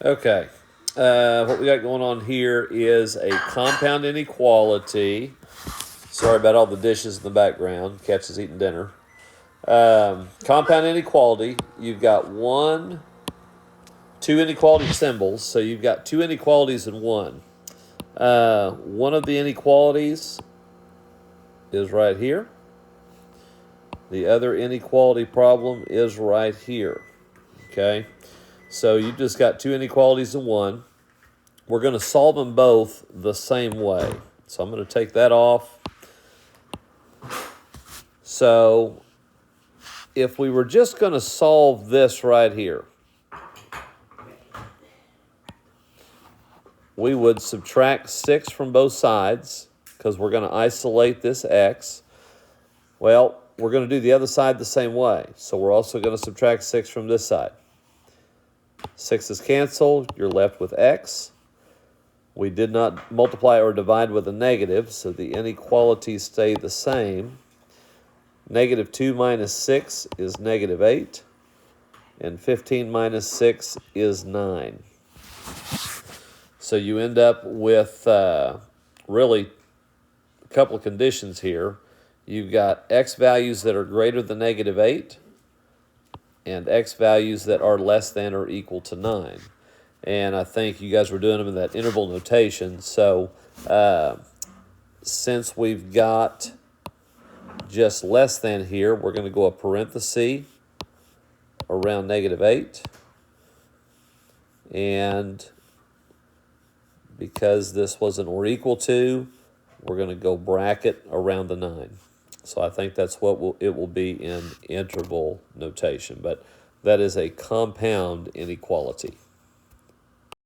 Okay. What we got going on here is a compound inequality. Sorry about all the dishes in the background. Catch is eating dinner. Compound inequality. You've got two inequality symbols. So you've got two inequalities in one. One of the inequalities is right here. The other inequality problem is right here. Okay. So you just got two inequalities in one. We're going to solve them both the same way. So I'm going to take that off. So if we were just going to solve this right here, we would subtract 6 from both sides because we're going to isolate this x. Well, we're going to do the other side the same way. So we're also going to subtract 6 from this side. 6 is canceled. You're left with x. We did not multiply or divide with a negative, so the inequalities stay the same. Negative 2 minus 6 is negative 8, and 15 minus 6 is 9. So you end up with really a couple of conditions here. You've got x values that are greater than negative 8, and x values that are less than or equal to 9. And I think you guys were doing them in that interval notation. So since we've got just less than here, we're going to go a parenthesis around negative 8. And because this wasn't or equal to, we're going to go bracket around the 9. So I think that's what it will be in interval notation. But that is a compound inequality.